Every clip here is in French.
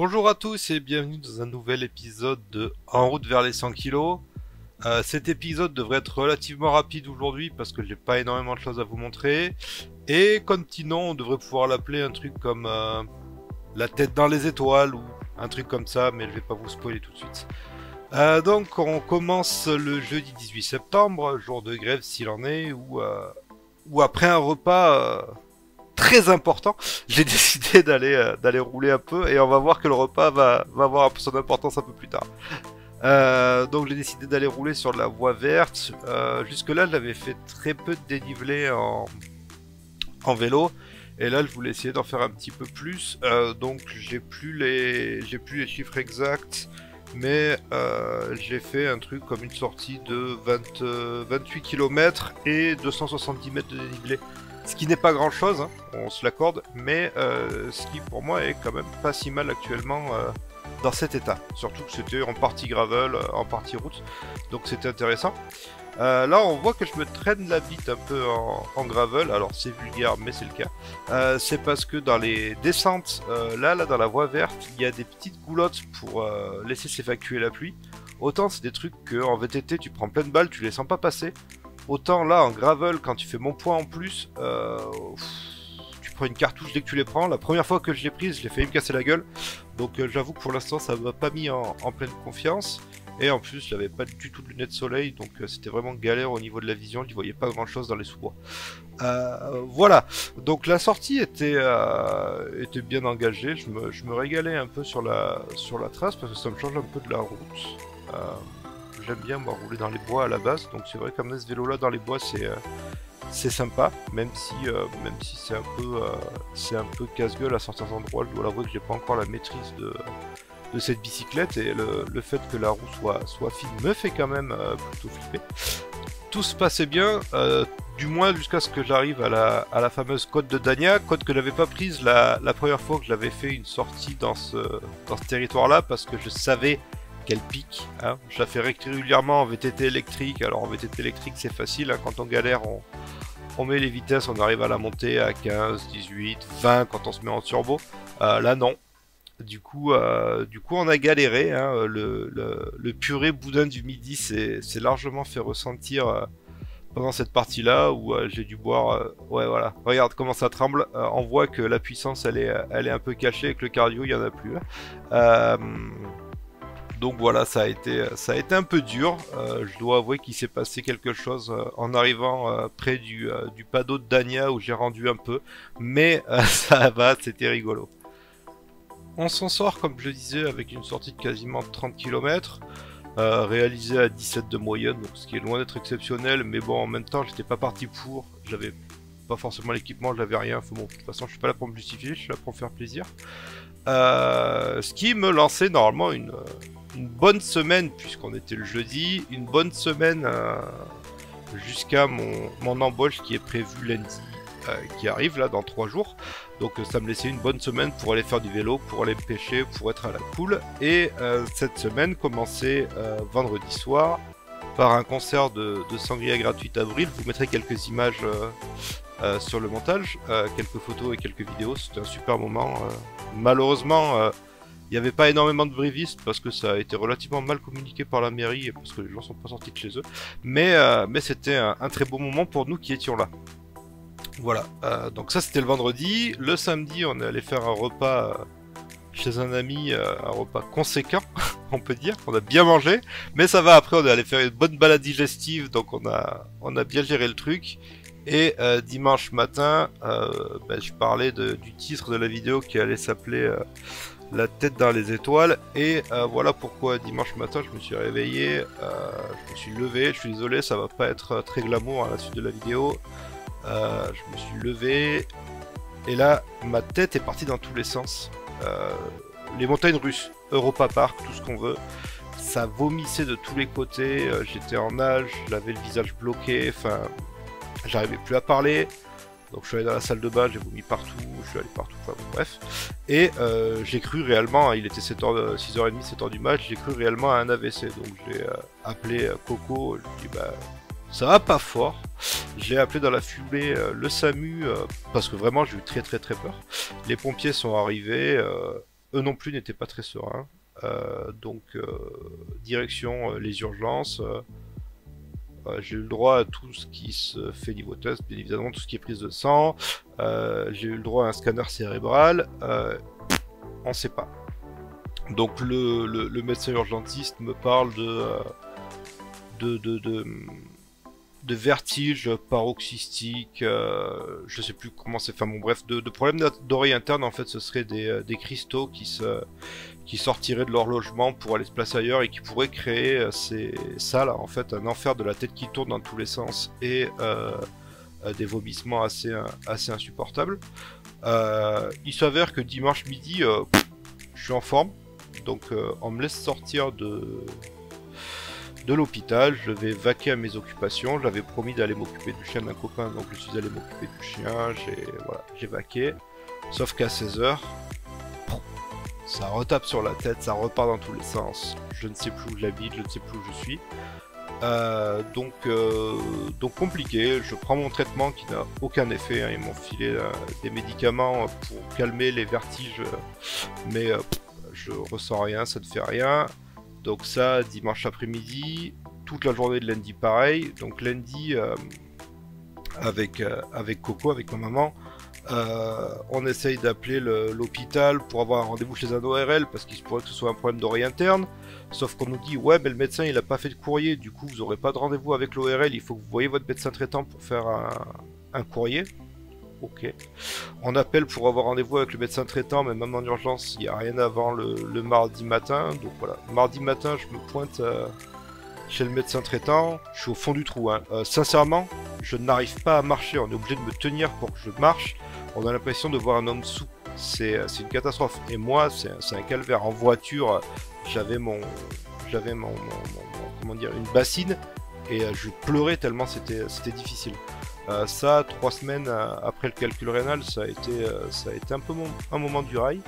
Bonjour à tous et bienvenue dans un nouvel épisode de En route vers les 100 kilos. Cet épisode devrait être relativement rapide aujourd'hui parce que j'ai pas énormément de choses à vous montrer. Et continuons, on devrait pouvoir l'appeler un truc comme la tête dans les étoiles ou un truc comme ça, mais je vais pas vous spoiler tout de suite. Donc on commence le jeudi 18 septembre, jour de grève s'il en est, ou après un repas très important, j'ai décidé d'aller rouler un peu et on va voir que le repas va avoir un peu son importance un peu plus tard. Donc j'ai décidé d'aller rouler sur la voie verte. Jusque-là, j'avais fait très peu de dénivelé en vélo. Et là, je voulais essayer d'en faire un petit peu plus. Donc j'ai plus les chiffres exacts. Mais j'ai fait un truc comme une sortie de 28 km et 270 mètres de dénivelé. Ce qui n'est pas grand chose, hein, on se l'accorde, mais ce qui pour moi est quand même pas si mal actuellement dans cet état. Surtout que c'était en partie gravel, en partie route, donc c'était intéressant. Là on voit que je me traîne la bite un peu en gravel, alors c'est vulgaire mais c'est le cas. C'est parce que dans les descentes, là dans la voie verte, il y a des petites goulottes pour laisser s'évacuer la pluie. Autant c'est des trucs que en VTT tu prends plein de balles, tu les sens pas passer. Autant là en gravel, quand tu fais mon poids en plus, tu prends une cartouche dès que tu les prends. La première fois que je l'ai prise, je l'ai failli me casser la gueule. Donc j'avoue que pour l'instant ça m'a pas mis en pleine confiance. Et en plus, j'avais pas du tout de lunettes de soleil, donc c'était vraiment galère au niveau de la vision, je voyais pas grand chose dans les sous-bois. Voilà, donc la sortie était bien engagée, je me régalais un peu sur la trace parce que ça me change un peu de la route. Euh, J'aime bien moi rouler dans les bois à la base, donc c'est vrai qu'amener ce vélo là dans les bois c'est sympa, même si c'est un peu casse-gueule à certains endroits. Je dois l'avouer que j'ai pas encore la maîtrise de cette bicyclette et le fait que la roue soit fine me fait quand même plutôt flipper. Tout se passait bien, du moins jusqu'à ce que j'arrive à la fameuse côte de Dania, côte que j'avais pas prise la première fois que j'avais fait une sortie dans ce territoire-là, parce que je savais qu'elle pique. Hein. Je la fais régulièrement en VTT électrique. Alors en VTT électrique c'est facile, hein. Quand on galère on met les vitesses, on arrive à la monter à 15, 18, 20 quand on se met en turbo. Là non. Du coup, on a galéré. Hein. Le purée boudin du midi s'est largement fait ressentir pendant cette partie-là où j'ai dû boire. Ouais, voilà. Regarde comment ça tremble. On voit que la puissance, elle est un peu cachée et que le cardio, il y en a plus. Là. Donc voilà, ça a été un peu dur. Je dois avouer qu'il s'est passé quelque chose en arrivant près du panneau de Dania où j'ai rendu un peu. Mais ça va, c'était rigolo. On s'en sort, comme je le disais, avec une sortie de quasiment 30 km, réalisée à 17 de moyenne, donc ce qui est loin d'être exceptionnel, mais bon, en même temps, j'étais pas parti pour, j'avais pas forcément l'équipement, j'avais rien, bon, de toute façon, je suis pas là pour me justifier, je suis là pour me faire plaisir. Ce qui me lançait normalement une bonne semaine, puisqu'on était le jeudi, une bonne semaine jusqu'à mon embauche qui est prévue lundi, qui arrive là dans 3 jours. Donc ça me laissait une bonne semaine pour aller faire du vélo, pour aller pêcher, pour être à la cool. Et cette semaine commençait vendredi soir par un concert de sangria gratuite à Bril. Je vous mettrai quelques images sur le montage, quelques photos et quelques vidéos. C'était un super moment. Malheureusement, il n'y avait pas énormément de brévistes parce que ça a été relativement mal communiqué par la mairie et parce que les gens sont pas sortis de chez eux. Mais c'était un très beau moment pour nous qui étions là. Voilà, donc ça c'était le vendredi. Le samedi, on est allé faire un repas chez un ami, un repas conséquent, on peut dire. On a bien mangé, mais ça va. Après, on est allé faire une bonne balade digestive, donc on a bien géré le truc. Et dimanche matin, je parlais du titre de la vidéo qui allait s'appeler La tête dans les étoiles. Et voilà pourquoi dimanche matin, je me suis réveillé, je me suis levé. Je suis désolé, ça va pas être très glamour à la suite de la vidéo. Je me suis levé et là ma tête est partie dans tous les sens. Les montagnes russes, Europa Park, tout ce qu'on veut, ça vomissait de tous les côtés. J'étais en nage, j'avais le visage bloqué, enfin j'arrivais plus à parler. Donc je suis allé dans la salle de bain, j'ai vomi partout, je suis allé partout, enfin bon, bref. Et j'ai cru réellement, il était 6h30, 7h du match, j'ai cru réellement à un AVC. Donc j'ai appelé Coco, je lui ai dit bah ça va pas fort. J'ai appelé dans la fumée le SAMU parce que vraiment j'ai eu très très très peur. Les pompiers sont arrivés, eux non plus n'étaient pas très sereins. Donc direction les urgences. J'ai eu le droit à tout ce qui se fait niveau test, bien évidemment tout ce qui est prise de sang. J'ai eu le droit à un scanner cérébral. On sait pas. Donc le médecin urgentiste me parle de, de, de, de vertige paroxystique, je sais plus comment c'est, enfin bon bref, de problèmes d'oreille interne. En fait ce serait des cristaux qui sortiraient de leur logement pour aller se placer ailleurs et qui pourraient créer ça là en fait un enfer de la tête qui tourne dans tous les sens et des vomissements assez insupportables. Il s'avère que dimanche midi je suis en forme, donc on me laisse sortir de l'hôpital, je vais vaquer à mes occupations. J'avais promis d'aller m'occuper du chien d'un copain, donc je suis allé m'occuper du chien, j'ai vaqué. Sauf qu'à 16 h, ça retape sur la tête, ça repart dans tous les sens. Je ne sais plus où j'habite, je ne sais plus où je suis. Donc compliqué, je prends mon traitement qui n'a aucun effet, hein. Ils m'ont filé des médicaments pour calmer les vertiges, mais je ressens rien, ça ne fait rien. Donc ça, dimanche après-midi, toute la journée de lundi pareil. Donc lundi, avec Coco, avec ma maman, on essaye d'appeler l'hôpital pour avoir un rendez-vous chez un ORL parce qu'il se pourrait que ce soit un problème d'oreille interne. Sauf qu'on nous dit ouais mais le médecin il a pas fait de courrier, du coup vous aurez pas de rendez-vous avec l'ORL, il faut que vous voyez votre médecin traitant pour faire un courrier. Ok. On appelle pour avoir rendez-vous avec le médecin traitant, mais même en urgence, il n'y a rien avant le mardi matin. Donc voilà, mardi matin, je me pointe chez le médecin traitant. Je suis au fond du trou, hein. Sincèrement, je n'arrive pas à marcher. On est obligé de me tenir pour que je marche. On a l'impression de voir un homme sous. C'est une catastrophe. Et moi, c'est un calvaire. En voiture, j'avais comment dire, une bassine et je pleurais tellement c'était difficile. Ça, 3 semaines après le calcul rénal, ça a été un peu un moment du rail.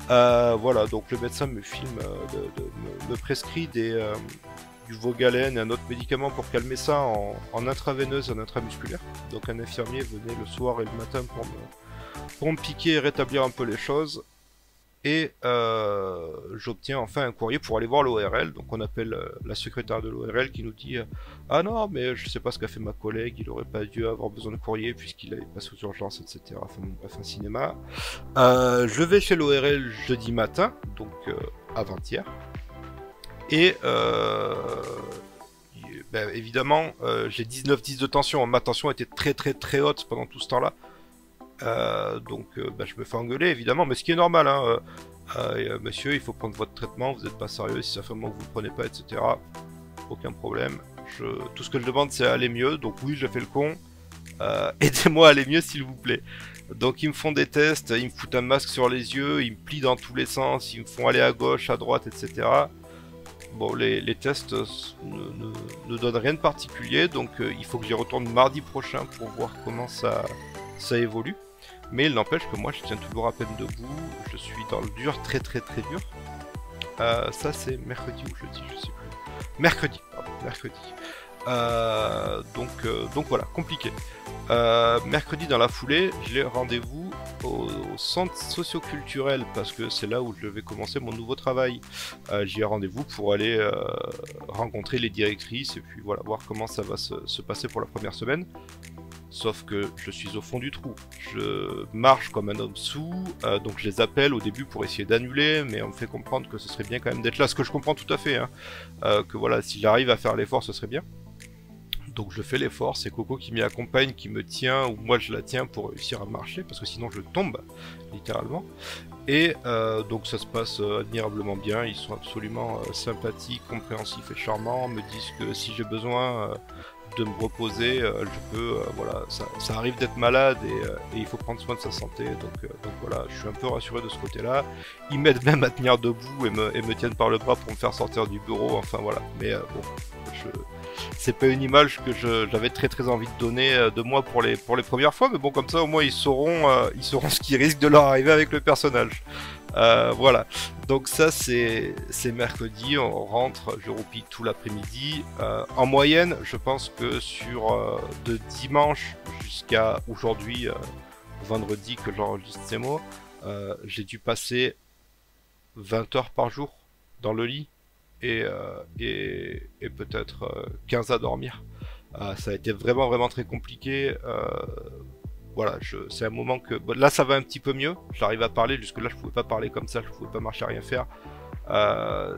Voilà, donc le médecin me filme, me prescrit du Vogalène et un autre médicament pour calmer ça en intraveineuse, en intramusculaire. Donc un infirmier venait le soir et le matin pour me piquer et rétablir un peu les choses. Et j'obtiens enfin un courrier pour aller voir l'ORL. Donc on appelle la secrétaire de l'ORL qui nous dit ah non mais je sais pas ce qu'a fait ma collègue, il aurait pas dû avoir besoin de courrier puisqu'il avait passé aux urgences, etc. Enfin bon, bref, un cinéma. Je vais chez l'ORL jeudi matin, donc avant-hier. Et ben, évidemment j'ai 19-10 de tension. Ma tension était très très très haute pendant tout ce temps-là. Donc bah, je me fais engueuler évidemment, mais ce qui est normal, hein, monsieur il faut prendre votre traitement, vous n'êtes pas sérieux, si ça fait un moment que vous ne prenez pas, etc. Aucun problème, tout ce que je demande c'est aller mieux, donc oui je fais le con, aidez-moi à aller mieux s'il vous plaît. Donc ils me font des tests, ils me foutent un masque sur les yeux, ils me plient dans tous les sens, ils me font aller à gauche, à droite, etc. Bon, les tests ne donnent rien de particulier, donc il faut que j'y retourne mardi prochain pour voir comment ça évolue. Mais il n'empêche que moi je tiens toujours à peine debout, je suis dans le dur, très très très dur. Ça c'est mercredi ou jeudi, je sais plus. Mercredi, pardon, mercredi. Donc voilà, compliqué. Mercredi dans la foulée, j'ai rendez-vous au centre socioculturel parce que c'est là où je vais commencer mon nouveau travail. J'ai rendez-vous pour aller rencontrer les directrices et puis voilà, voir comment ça va se passer pour la première semaine. Sauf que je suis au fond du trou. Je marche comme un homme sous, donc je les appelle au début pour essayer d'annuler, mais on me fait comprendre que ce serait bien quand même d'être là, ce que je comprends tout à fait, hein. Que voilà, si j'arrive à faire l'effort, ce serait bien. Donc je fais l'effort, c'est Coco qui m'y accompagne, qui me tient, ou moi je la tiens pour réussir à marcher, parce que sinon je tombe, littéralement. Et donc ça se passe admirablement bien, ils sont absolument sympathiques, compréhensifs et charmants, me disent que si j'ai besoin de me reposer, je peux, voilà, ça arrive d'être malade et il faut prendre soin de sa santé, donc voilà, je suis un peu rassuré de ce côté-là. Ils m'aident même à tenir debout et me tiennent par le bras pour me faire sortir du bureau, enfin voilà, mais bon, c'est pas une image que j'avais très très envie de donner de moi pour les premières fois, mais bon, comme ça au moins ils sauront ce qui risque de leur arriver avec le personnage. Voilà, donc ça c'est mercredi, on rentre, je roupille tout l'après-midi. En moyenne, je pense que de dimanche jusqu'à aujourd'hui, vendredi que j'enregistre ces mots, j'ai dû passer 20 heures par jour dans le lit et peut-être 15 à dormir. Ça a été vraiment très compliqué. Voilà, c'est un moment que... Bon, là ça va un petit peu mieux, j'arrive à parler, jusque là je pouvais pas parler comme ça, je pouvais pas marcher à rien faire.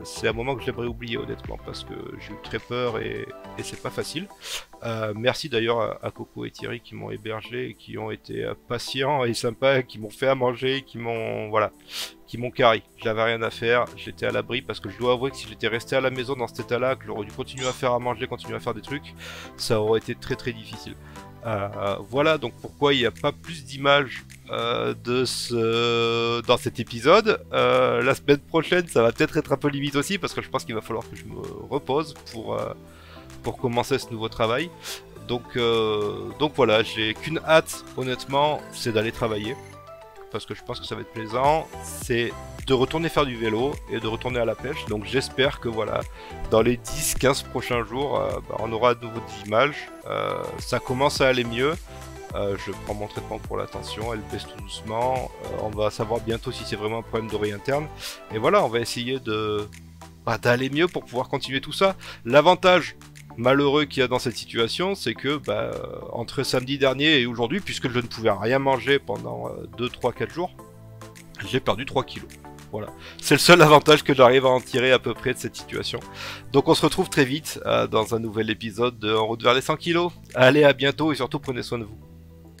C'est un moment que j'aimerais oublier honnêtement parce que j'ai eu très peur et c'est pas facile. Merci d'ailleurs à Coco et Thierry qui m'ont hébergé, qui ont été patients et sympas, qui m'ont fait à manger, qui m'ont qui m'ont carré. J'avais rien à faire, j'étais à l'abri parce que je dois avouer que si j'étais resté à la maison dans cet état-là, que j'aurais dû continuer à faire à manger, continuer à faire des trucs, ça aurait été très difficile. Voilà donc pourquoi il n'y a pas plus d'images dans cet épisode. La semaine prochaine, ça va peut-être être un peu limite aussi parce que je pense qu'il va falloir que je me repose pour commencer ce nouveau travail. Donc voilà, j'ai qu'une hâte, honnêtement, c'est d'aller travailler parce que je pense que ça va être plaisant. C'est de retourner faire du vélo et de retourner à la pêche. Donc j'espère que voilà, dans les 10-15 prochains jours, on aura de nouveau des images. Ça commence à aller mieux. Je prends mon traitement pour la tension, elle baisse tout doucement. On va savoir bientôt si c'est vraiment un problème d'oreille interne. Et voilà, on va essayer d'aller mieux pour pouvoir continuer tout ça. L'avantage malheureux qu'il y a dans cette situation, c'est que entre samedi dernier et aujourd'hui, puisque je ne pouvais rien manger pendant 2, 3, 4 jours, j'ai perdu 3 kilos. Voilà, c'est le seul avantage que j'arrive à en tirer à peu près de cette situation. Donc on se retrouve très vite dans un nouvel épisode de En route vers les 100 kilos. Allez, à bientôt et surtout prenez soin de vous.